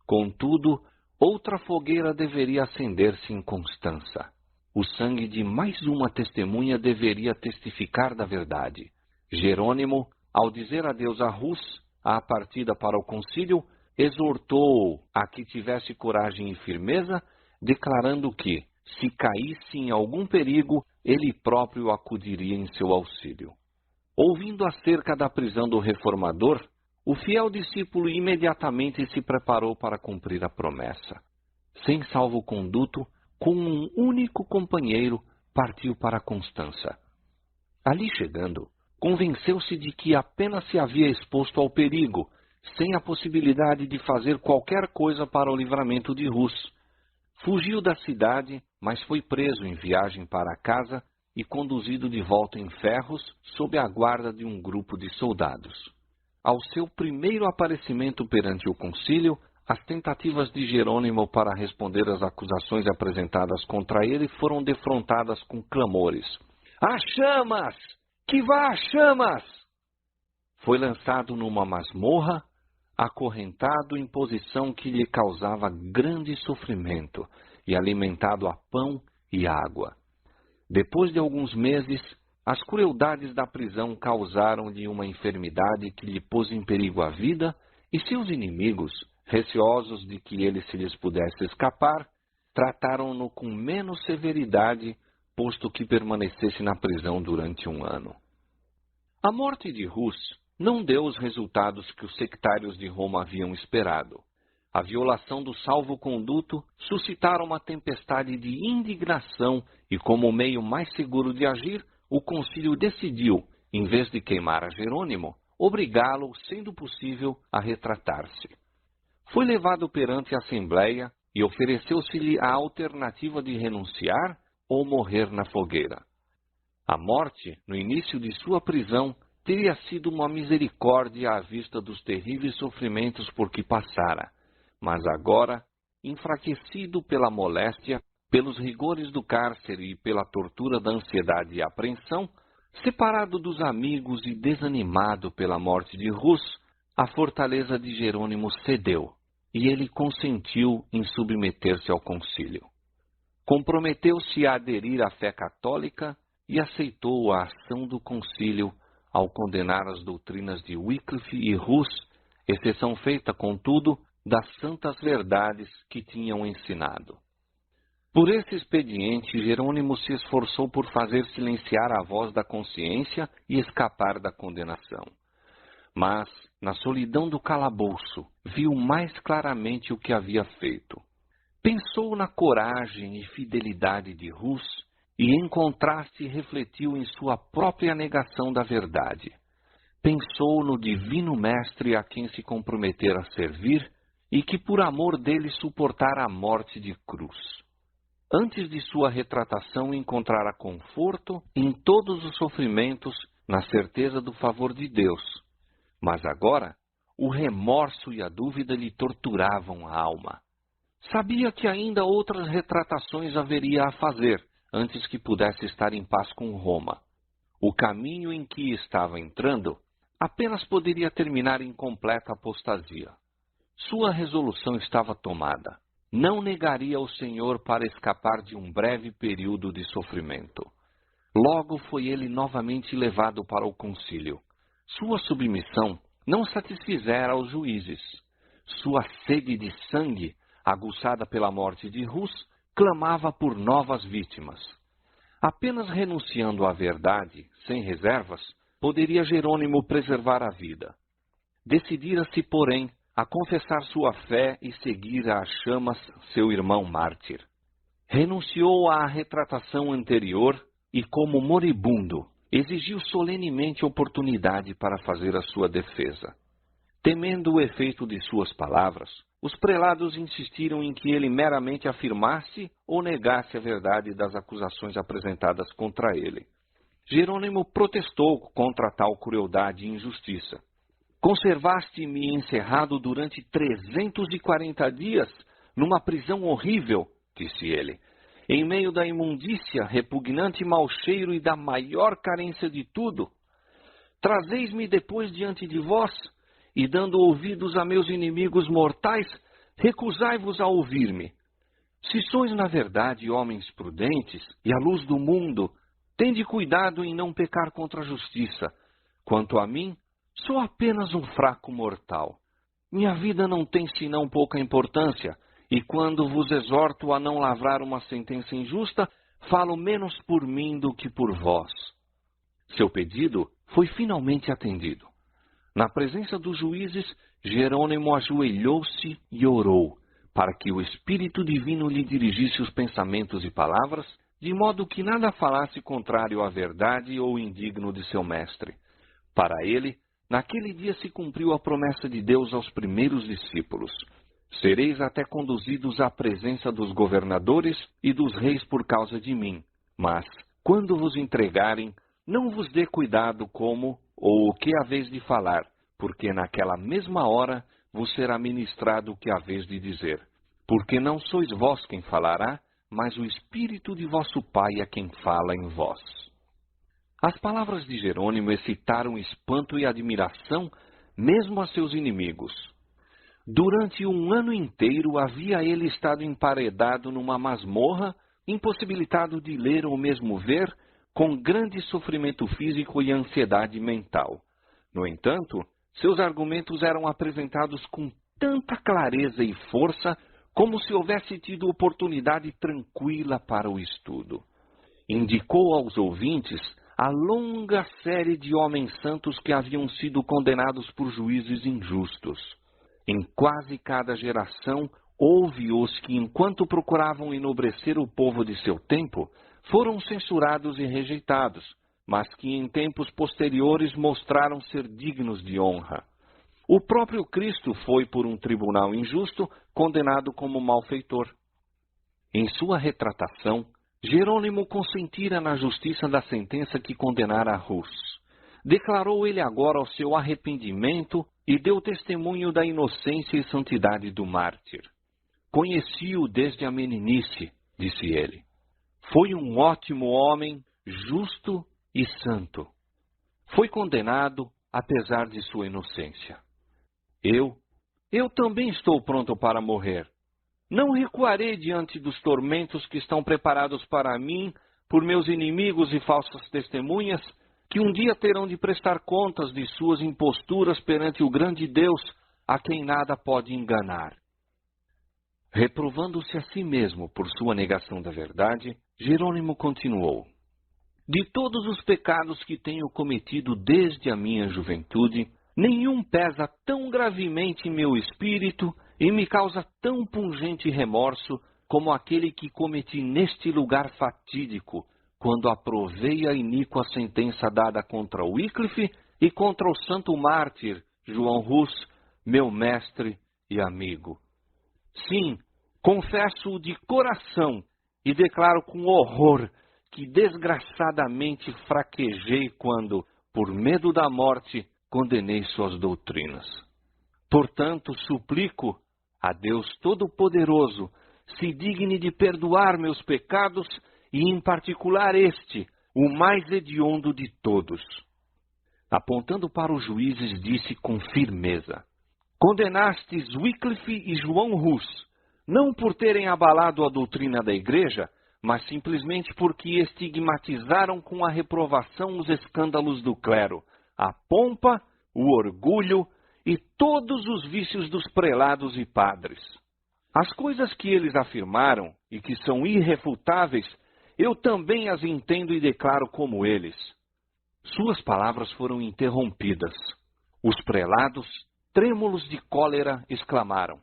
Contudo, outra fogueira deveria acender-se em Constança. O sangue de mais uma testemunha deveria testificar da verdade. Jerônimo, ao dizer adeus a Rus, à partida para o concílio, exortou-o a que tivesse coragem e firmeza, declarando que, se caísse em algum perigo, ele próprio acudiria em seu auxílio. Ouvindo acerca da prisão do reformador, o fiel discípulo imediatamente se preparou para cumprir a promessa. sem salvo-conduto, com um único companheiro, partiu para Constança. Ali chegando, convenceu-se de que apenas se havia exposto ao perigo, sem a possibilidade de fazer qualquer coisa para o livramento de Rus. Fugiu da cidade, mas foi preso em viagem para casa e conduzido de volta em ferros sob a guarda de um grupo de soldados. Ao seu primeiro aparecimento perante o concílio, as tentativas de Jerônimo para responder às acusações apresentadas contra ele foram defrontadas com clamores. "As chamas! Que vá às chamas!" Foi lançado numa masmorra, acorrentado em posição que lhe causava grande sofrimento e alimentado a pão e água. Depois de alguns meses, as crueldades da prisão causaram-lhe uma enfermidade que lhe pôs em perigo a vida, e seus inimigos, receosos de que ele se lhes pudesse escapar, trataram-no com menos severidade, posto que permanecesse na prisão durante 1 ano. A morte de Rus não deu os resultados que os sectários de Roma haviam esperado. A violação do salvo-conduto suscitara uma tempestade de indignação e, como meio mais seguro de agir, o concílio decidiu, em vez de queimar a Jerônimo, obrigá-lo, sendo possível, a retratar-se. Foi levado perante a Assembleia e ofereceu-se-lhe a alternativa de renunciar ou morrer na fogueira. A morte, no início de sua prisão, teria sido uma misericórdia à vista dos terríveis sofrimentos por que passara, mas agora, enfraquecido pela moléstia, pelos rigores do cárcere e pela tortura da ansiedade e apreensão, separado dos amigos e desanimado pela morte de Rus, a fortaleza de Jerônimo cedeu, e ele consentiu em submeter-se ao concílio. Comprometeu-se a aderir à fé católica e aceitou a ação do concílio ao condenar as doutrinas de Wycliffe e Rus, exceção feita, contudo, das santas verdades que tinham ensinado. Por esse expediente, Jerônimo se esforçou por fazer silenciar a voz da consciência e escapar da condenação. Mas, na solidão do calabouço, viu mais claramente o que havia feito. Pensou na coragem e fidelidade de Rus e, em contraste, refletiu em sua própria negação da verdade. Pensou no divino mestre a quem se comprometera a servir e que por amor dele suportara a morte de cruz. Antes de sua retratação encontrara conforto em todos os sofrimentos, na certeza do favor de Deus. Mas agora, o remorso e a dúvida lhe torturavam a alma. Sabia que ainda outras retratações haveria a fazer, antes que pudesse estar em paz com Roma. O caminho em que estava entrando apenas poderia terminar em completa apostasia. Sua resolução estava tomada. Não negaria o Senhor para escapar de um breve período de sofrimento. Logo foi ele novamente levado para o concílio. Sua submissão não satisfizera aos juízes. Sua sede de sangue, aguçada pela morte de Rus, clamava por novas vítimas. Apenas renunciando à verdade, sem reservas, poderia Jerônimo preservar a vida. Decidira-se, porém, a confessar sua fé e seguir às chamas seu irmão mártir. Renunciou à retratação anterior e, como moribundo, exigiu solenemente oportunidade para fazer a sua defesa. Temendo o efeito de suas palavras, os prelados insistiram em que ele meramente afirmasse ou negasse a verdade das acusações apresentadas contra ele. Jerônimo protestou contra tal crueldade e injustiça. Conservaste-me encerrado durante 340 dias numa prisão horrível, disse ele, em meio da imundícia, repugnante mau cheiro e da maior carência de tudo. Trazeis-me depois diante de vós, e dando ouvidos a meus inimigos mortais, recusai-vos a ouvir-me. Se sois, na verdade, homens prudentes e à luz do mundo, tende cuidado em não pecar contra a justiça. Quanto a mim, sou apenas um fraco mortal. Minha vida não tem senão pouca importância, e quando vos exorto a não lavrar uma sentença injusta, falo menos por mim do que por vós. Seu pedido foi finalmente atendido. Na presença dos juízes, Jerônimo ajoelhou-se e orou, para que o Espírito Divino lhe dirigisse os pensamentos e palavras, de modo que nada falasse contrário à verdade ou indigno de seu mestre. Para ele, naquele dia se cumpriu a promessa de Deus aos primeiros discípulos: sereis até conduzidos à presença dos governadores e dos reis por causa de mim. Mas, quando vos entregarem, não vos dê cuidado como ou o que haveis de falar, porque naquela mesma hora vos será ministrado o que haveis de dizer. Porque não sois vós quem falará, mas o Espírito de vosso Pai é quem fala em vós. As palavras de Jerônimo excitaram espanto e admiração, mesmo a seus inimigos. Durante um ano inteiro havia ele estado emparedado numa masmorra, impossibilitado de ler ou mesmo ver, com grande sofrimento físico e ansiedade mental. No entanto, seus argumentos eram apresentados com tanta clareza e força, como se houvesse tido oportunidade tranquila para o estudo. Indicou aos ouvintes a longa série de homens santos que haviam sido condenados por juízes injustos. Em quase cada geração, houve os que, enquanto procuravam enobrecer o povo de seu tempo, foram censurados e rejeitados, mas que em tempos posteriores mostraram ser dignos de honra. O próprio Cristo foi, por um tribunal injusto, condenado como malfeitor. Em sua retratação, Jerônimo consentira na justiça da sentença que condenara Rus. Declarou ele agora o seu arrependimento e deu testemunho da inocência e santidade do mártir. Conheci-o desde a meninice, disse ele. Foi um ótimo homem, justo e santo. Foi condenado, apesar de sua inocência. Eu também estou pronto para morrer. Não recuarei diante dos tormentos que estão preparados para mim por meus inimigos e falsas testemunhas, que um dia terão de prestar contas de suas imposturas perante o grande Deus, a quem nada pode enganar. Reprovando-se a si mesmo por sua negação da verdade, Jerônimo continuou: de todos os pecados que tenho cometido desde a minha juventude, nenhum pesa tão gravemente em meu espírito e me causa tão pungente remorso como aquele que cometi neste lugar fatídico, quando aprovei a iníqua sentença dada contra Wycliffe e contra o santo mártir João Hus, meu mestre e amigo. Sim, confesso-o de coração e declaro com horror que desgraçadamente fraquejei quando, por medo da morte, condenei suas doutrinas. Portanto, suplico a Deus Todo-Poderoso se digne de perdoar meus pecados e, em particular, este, o mais hediondo de todos. Apontando para os juízes, disse com firmeza: condenastes Wycliffe e João Hus, não por terem abalado a doutrina da Igreja, mas simplesmente porque estigmatizaram com a reprovação os escândalos do clero, a pompa, o orgulho e todos os vícios dos prelados e padres. As coisas que eles afirmaram e que são irrefutáveis, eu também as entendo e declaro como eles. Suas palavras foram interrompidas. Os prelados, trêmulos de cólera, exclamaram: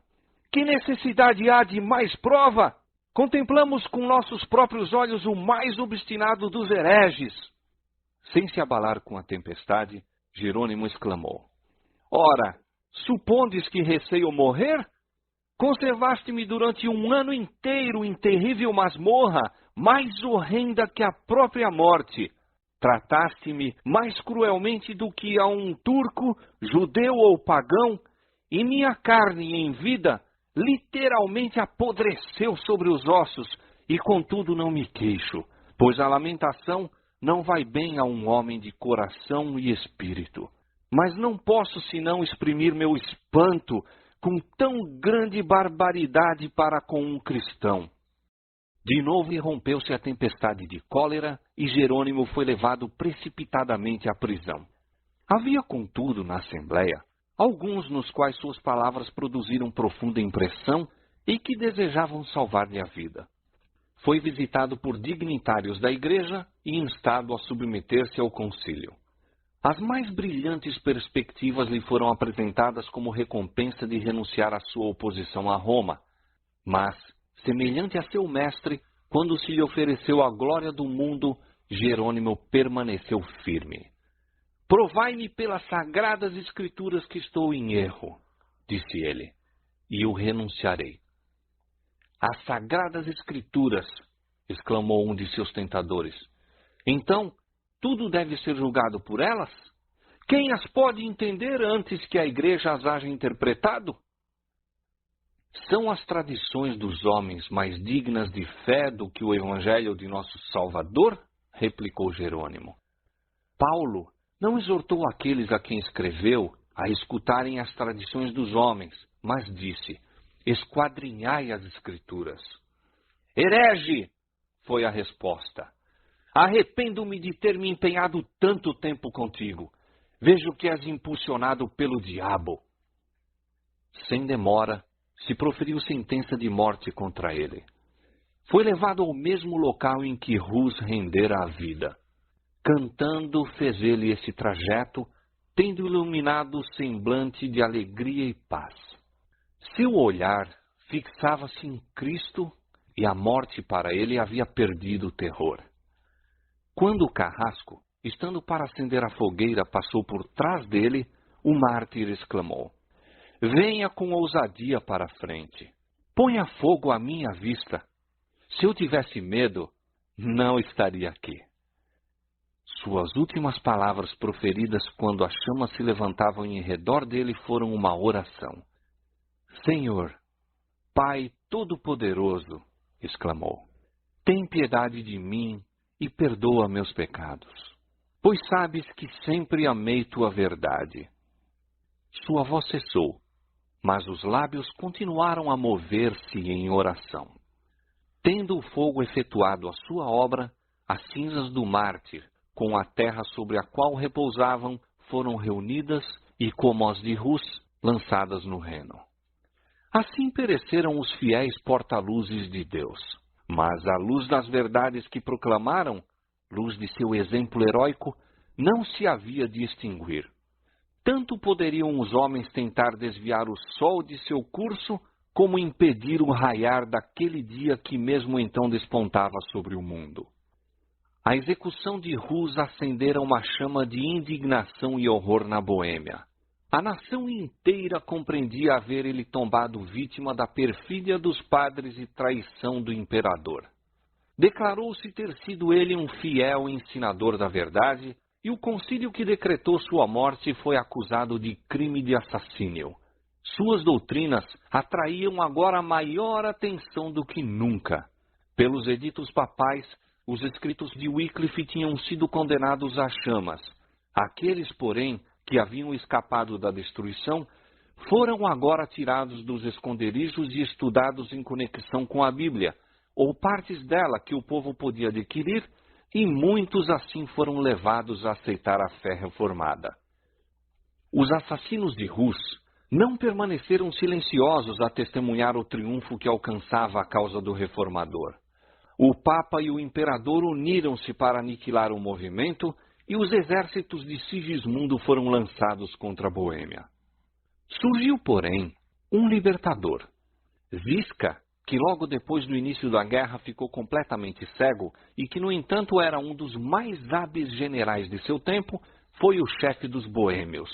que necessidade há de mais prova? Contemplamos com nossos próprios olhos o mais obstinado dos hereges. Sem se abalar com a tempestade, Jerônimo exclamou: ora, supondes que receio morrer? Conservaste-me durante um ano inteiro em terrível masmorra, mais horrenda que a própria morte. Trataste-me mais cruelmente do que a um turco, judeu ou pagão, e minha carne em vida literalmente apodreceu sobre os ossos, e contudo não me queixo, pois a lamentação não vai bem a um homem de coração e espírito. Mas não posso senão exprimir meu espanto com tão grande barbaridade para com um cristão. De novo irrompeu-se a tempestade de cólera e Jerônimo foi levado precipitadamente à prisão. Havia, contudo, na Assembleia, alguns nos quais suas palavras produziram profunda impressão e que desejavam salvar-lhe a vida. Foi visitado por dignitários da Igreja e instado a submeter-se ao concílio. As mais brilhantes perspectivas lhe foram apresentadas como recompensa de renunciar à sua oposição a Roma. Mas, semelhante a seu mestre, quando se lhe ofereceu a glória do mundo, Jerônimo permaneceu firme. Provai-me pelas sagradas escrituras que estou em erro, disse ele, e o renunciarei. As sagradas escrituras, exclamou um de seus tentadores. Então, tudo deve ser julgado por elas? Quem as pode entender antes que a igreja as haja interpretado? São as tradições dos homens mais dignas de fé do que o evangelho de nosso Salvador? Replicou Jerônimo. Paulo não exortou aqueles a quem escreveu a escutarem as tradições dos homens, mas disse, esquadrinhai as escrituras. Herege, foi a resposta. Arrependo-me de ter me empenhado tanto tempo contigo. Vejo que és impulsionado pelo diabo. Sem demora, se proferiu sentença de morte contra ele. Foi levado ao mesmo local em que Rus rendera a vida. Cantando, fez ele esse trajeto, tendo iluminado o semblante de alegria e paz. Seu olhar fixava-se em Cristo e a morte para ele havia perdido o terror. Quando o carrasco, estando para acender a fogueira, passou por trás dele, o mártir exclamou, venha com ousadia para a frente. Ponha fogo à minha vista. Se eu tivesse medo, não estaria aqui. Suas últimas palavras proferidas quando as chamas se levantavam em redor dele foram uma oração. Senhor, Pai Todo-Poderoso, exclamou, tem piedade de mim e perdoa meus pecados, pois sabes que sempre amei tua verdade. Sua voz cessou, mas os lábios continuaram a mover-se em oração. Tendo o fogo efetuado a sua obra, as cinzas do mártir, com a terra sobre a qual repousavam, foram reunidas e, como as de Rus, lançadas no Reno. Assim pereceram os fiéis porta-luzes de Deus. Mas a luz das verdades que proclamaram, luz de seu exemplo heróico, não se havia de extinguir. Tanto poderiam os homens tentar desviar o sol de seu curso, como impedir o raiar daquele dia que mesmo então despontava sobre o mundo. A execução de Rus acendera uma chama de indignação e horror na Boêmia. A nação inteira compreendia haver ele tombado vítima da perfídia dos padres e traição do imperador. Declarou-se ter sido ele um fiel ensinador da verdade, e o concílio que decretou sua morte foi acusado de crime de assassínio. Suas doutrinas atraíam agora maior atenção do que nunca. Pelos editos papais, os escritos de Wycliffe tinham sido condenados às chamas. Aqueles, porém, que haviam escapado da destruição, foram agora tirados dos esconderijos e estudados em conexão com a Bíblia, ou partes dela que o povo podia adquirir, e muitos assim foram levados a aceitar a fé reformada. Os assassinos de Rus não permaneceram silenciosos a testemunhar o triunfo que alcançava a causa do reformador. O Papa e o Imperador uniram-se para aniquilar o movimento e os exércitos de Sigismundo foram lançados contra a Boêmia. Surgiu, porém, um libertador. Ziska, que logo depois do início da guerra ficou completamente cego e que, no entanto, era um dos mais hábeis generais de seu tempo, foi o chefe dos boêmios.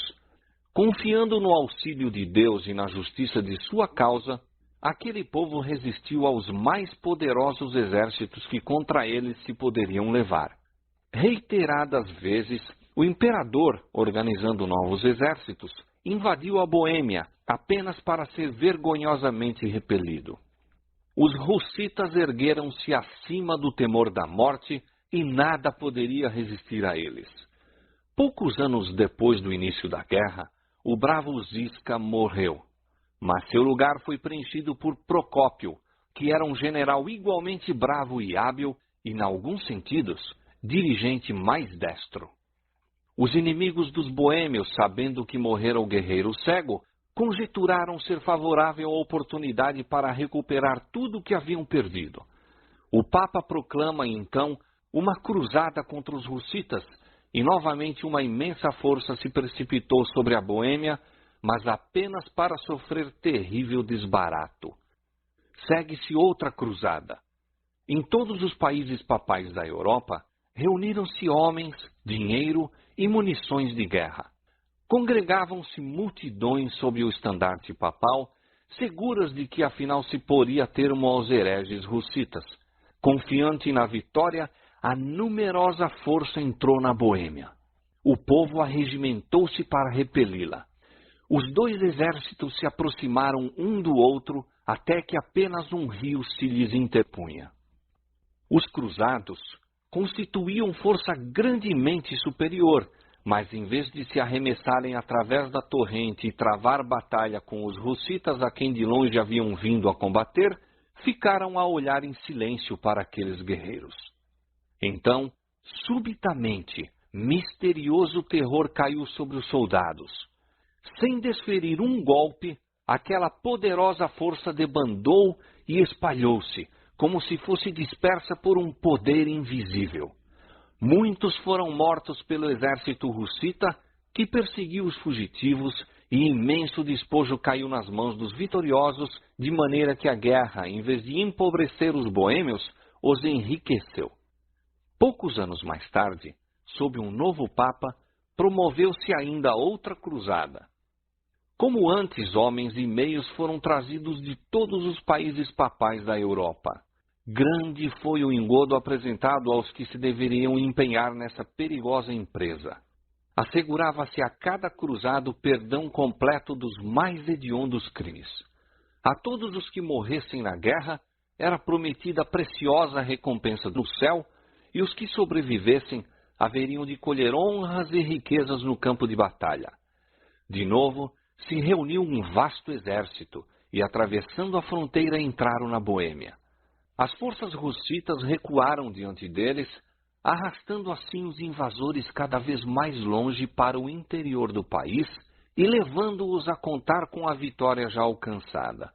Confiando no auxílio de Deus e na justiça de sua causa, aquele povo resistiu aos mais poderosos exércitos que contra eles se poderiam levar. Reiteradas vezes, o imperador, organizando novos exércitos, invadiu a Boêmia apenas para ser vergonhosamente repelido. Os russitas ergueram-se acima do temor da morte e nada poderia resistir a eles. Poucos anos depois do início da guerra, o bravo Ziska morreu, mas seu lugar foi preenchido por Procópio, que era um general igualmente bravo e hábil e, em alguns sentidos, dirigente mais destro. Os inimigos dos boêmios, sabendo que morrera o guerreiro cego, conjeturaram ser favorável a oportunidade para recuperar tudo o que haviam perdido. O Papa proclama, então, uma cruzada contra os russitas, e novamente uma imensa força se precipitou sobre a Boêmia, mas apenas para sofrer terrível desbarato. segue-se outra cruzada. Em todos os países papais da Europa, reuniram-se homens, dinheiro e munições de guerra. Congregavam-se multidões sob o estandarte papal, seguras de que afinal se poria termo aos hereges russitas. Confiante na vitória, a numerosa força entrou na Boêmia. O povo arregimentou-se para repeli-la. Os dois exércitos se aproximaram um do outro até que apenas um rio se lhes interpunha. Os cruzados constituíam força grandemente superior, mas em vez de se arremessarem através da torrente e travar batalha com os russitas a quem de longe haviam vindo a combater, ficaram a olhar em silêncio para aqueles guerreiros. Então, subitamente, misterioso terror caiu sobre os soldados. Sem desferir um golpe, aquela poderosa força debandou e espalhou-se, como se fosse dispersa por um poder invisível. Muitos foram mortos pelo exército russita, que perseguiu os fugitivos, e imenso despojo caiu nas mãos dos vitoriosos, de maneira que a guerra, em vez de empobrecer os boêmios, os enriqueceu. Poucos anos mais tarde, sob um novo papa, promoveu-se ainda outra cruzada. Como antes, homens e meios foram trazidos de todos os países papais da Europa. Grande foi o engodo apresentado aos que se deveriam empenhar nessa perigosa empresa. Assegurava-se a cada cruzado perdão completo dos mais hediondos crimes. A todos os que morressem na guerra era prometida preciosa recompensa do céu, e os que sobrevivessem haveriam de colher honras e riquezas no campo de batalha. De novo, se reuniu um vasto exército, e atravessando a fronteira entraram na Boêmia. As forças russitas recuaram diante deles, arrastando assim os invasores cada vez mais longe para o interior do país e levando-os a contar com a vitória já alcançada.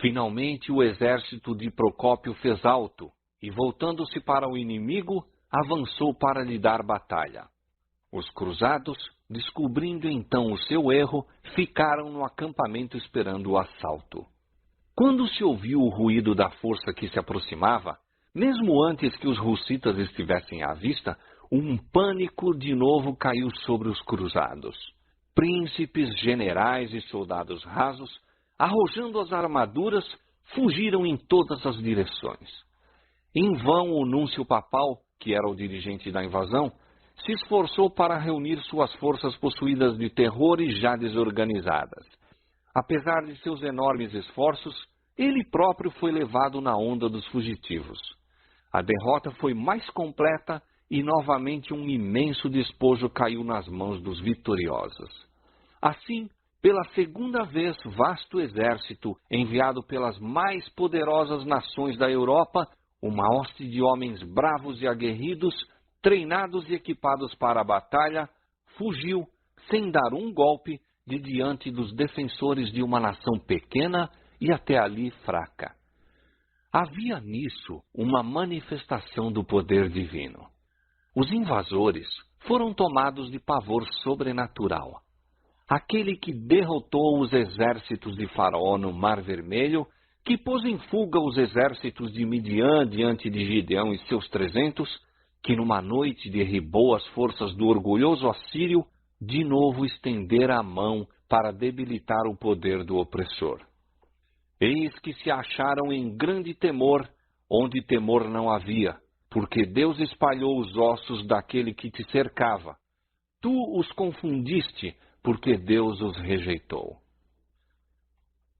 Finalmente o exército de Procópio fez alto e, voltando-se para o inimigo, avançou para lhe dar batalha. Os cruzados, descobrindo então o seu erro, ficaram no acampamento esperando o assalto. Quando se ouviu o ruído da força que se aproximava, mesmo antes que os russitas estivessem à vista, um pânico de novo caiu sobre os cruzados. Príncipes, generais e soldados rasos, arrojando as armaduras, fugiram em todas as direções. Em vão o núncio papal, que era o dirigente da invasão, se esforçou para reunir suas forças possuídas de terror e já desorganizadas. Apesar de seus enormes esforços, ele próprio foi levado na onda dos fugitivos. A derrota foi mais completa e novamente um imenso despojo caiu nas mãos dos vitoriosos. Assim, pela segunda vez, vasto exército, enviado pelas mais poderosas nações da Europa, uma hoste de homens bravos e aguerridos, treinados e equipados para a batalha, fugiu, sem dar um golpe, de diante dos defensores de uma nação pequena e até ali fraca. Havia nisso uma manifestação do poder divino. Os invasores foram tomados de pavor sobrenatural. Aquele que derrotou os exércitos de Faraó no Mar Vermelho, que pôs em fuga os exércitos de Midian diante de Gideão e seus 300, que numa noite derribou as forças do orgulhoso assírio, de novo estendera a mão para debilitar o poder do opressor. Eis que se acharam em grande temor, onde temor não havia, porque Deus espalhou os ossos daquele que te cercava. Tu os confundiste, porque Deus os rejeitou.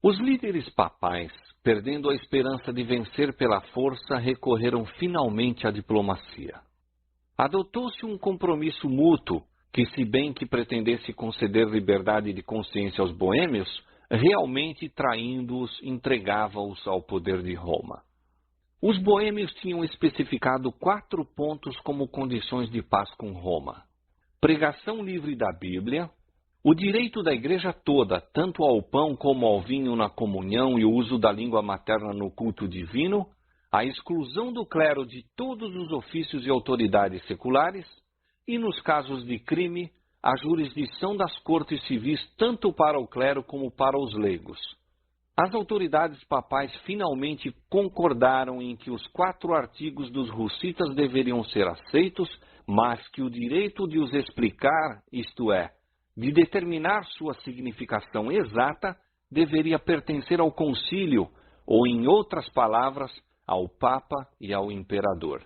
Os líderes papais, perdendo a esperança de vencer pela força, recorreram finalmente à diplomacia. Adotou-se um compromisso mútuo, que, se bem que pretendesse conceder liberdade de consciência aos boêmios, realmente traindo-os, entregava-os ao poder de Roma. Os boêmios tinham especificado 4 pontos como condições de paz com Roma: pregação livre da Bíblia, o direito da igreja toda, tanto ao pão como ao vinho na comunhão e o uso da língua materna no culto divino, a exclusão do clero de todos os ofícios e autoridades seculares, e, nos casos de crime, a jurisdição das cortes civis tanto para o clero como para os leigos. As autoridades papais finalmente concordaram em que os 4 artigos dos hussitas deveriam ser aceitos, mas que o direito de os explicar, isto é, de determinar sua significação exata, deveria pertencer ao concílio, ou, em outras palavras, ao Papa e ao Imperador.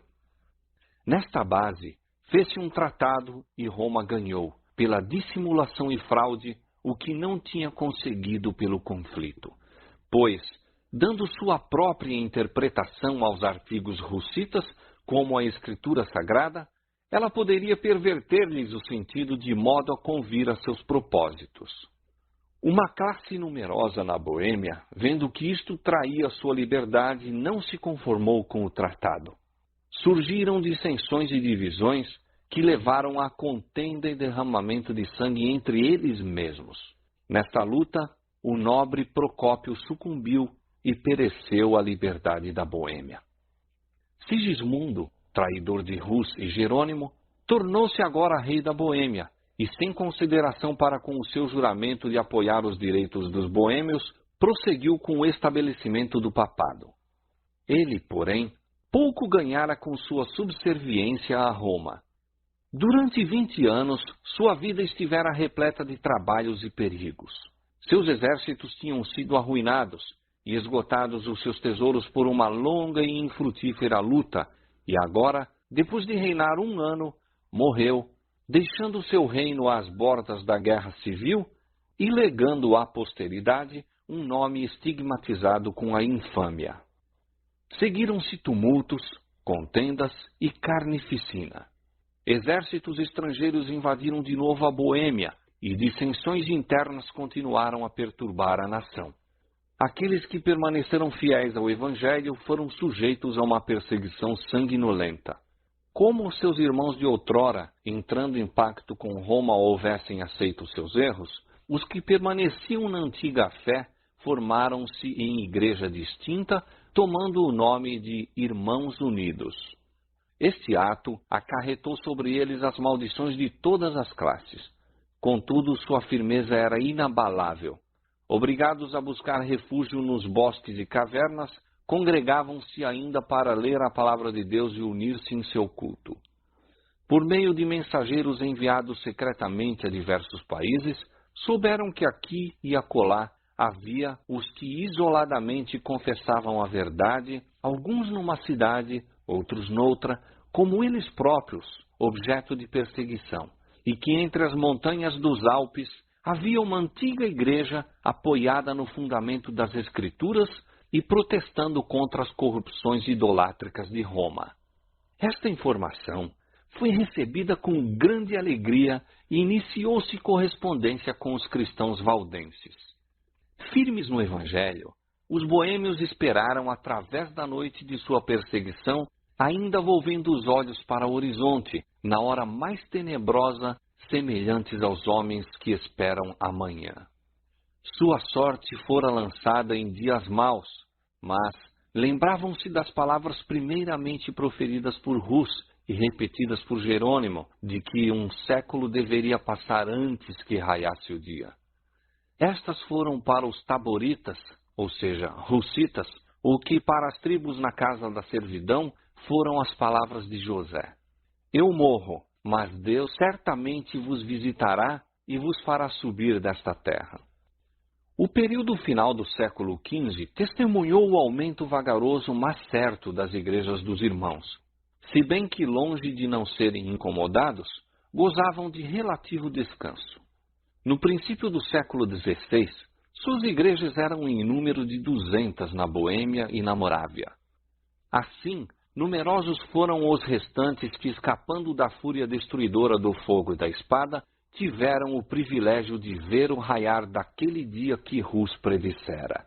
Nesta base, fez-se um tratado e Roma ganhou, pela dissimulação e fraude, o que não tinha conseguido pelo conflito. Pois, dando sua própria interpretação aos artigos hussitas, como a Escritura Sagrada, ela poderia perverter-lhes o sentido de modo a convir a seus propósitos. Uma classe numerosa na Boêmia, vendo que isto traía sua liberdade, não se conformou com o tratado. Surgiram dissensões e divisões que levaram à contenda e derramamento de sangue entre eles mesmos. Nesta luta, o nobre Procópio sucumbiu e pereceu a liberdade da Boêmia. Sigismundo, traidor de Rus e Jerônimo, tornou-se agora rei da Boêmia e, sem consideração para com o seu juramento de apoiar os direitos dos boêmios, prosseguiu com o estabelecimento do papado. Ele, porém, pouco ganhara com sua subserviência a Roma. Durante 20 anos, sua vida estivera repleta de trabalhos e perigos. Seus exércitos tinham sido arruinados e esgotados os seus tesouros por uma longa e infrutífera luta, e agora, depois de reinar 1 ano, morreu, deixando seu reino às bordas da guerra civil e legando à posteridade um nome estigmatizado com a infâmia. Seguiram-se tumultos, contendas e carnificina. Exércitos estrangeiros invadiram de novo a Boêmia, e dissensões internas continuaram a perturbar a nação. Aqueles que permaneceram fiéis ao Evangelho foram sujeitos a uma perseguição sanguinolenta. Como os seus irmãos de outrora, entrando em pacto com Roma, houvessem aceito seus erros, os que permaneciam na antiga fé formaram-se em igreja distinta, tomando o nome de Irmãos Unidos. Este ato acarretou sobre eles as maldições de todas as classes. Contudo, sua firmeza era inabalável. Obrigados a buscar refúgio nos bosques e cavernas, congregavam-se ainda para ler a palavra de Deus e unir-se em seu culto. Por meio de mensageiros enviados secretamente a diversos países, souberam que aqui e acolá havia os que isoladamente confessavam a verdade, alguns numa cidade, outros noutra, como eles próprios, objeto de perseguição, e que entre as montanhas dos Alpes havia uma antiga igreja apoiada no fundamento das Escrituras e protestando contra as corrupções idolátricas de Roma. Esta informação foi recebida com grande alegria e iniciou-se correspondência com os cristãos valdenses. Firmes no Evangelho, os boêmios esperaram através da noite de sua perseguição, ainda volvendo os olhos para o horizonte, na hora mais tenebrosa, semelhantes aos homens que esperam amanhã. Sua sorte fora lançada em dias maus, mas lembravam-se das palavras primeiramente proferidas por Rus e repetidas por Jerônimo, de que 1 século deveria passar antes que raiasse o dia. Estas foram para os taboritas, ou seja, hussitas, o que para as tribos na casa da servidão foram as palavras de José. Eu morro, mas Deus certamente vos visitará e vos fará subir desta terra. O período final do século XV testemunhou o aumento vagaroso, mas certo, das igrejas dos irmãos. Se bem que, longe de não serem incomodados, gozavam de relativo descanso. No princípio do século XVI, suas igrejas eram em número de 200 na Boêmia e na Morávia. Assim, numerosos foram os restantes que, escapando da fúria destruidora do fogo e da espada, tiveram o privilégio de ver o raiar daquele dia que Rus predissera.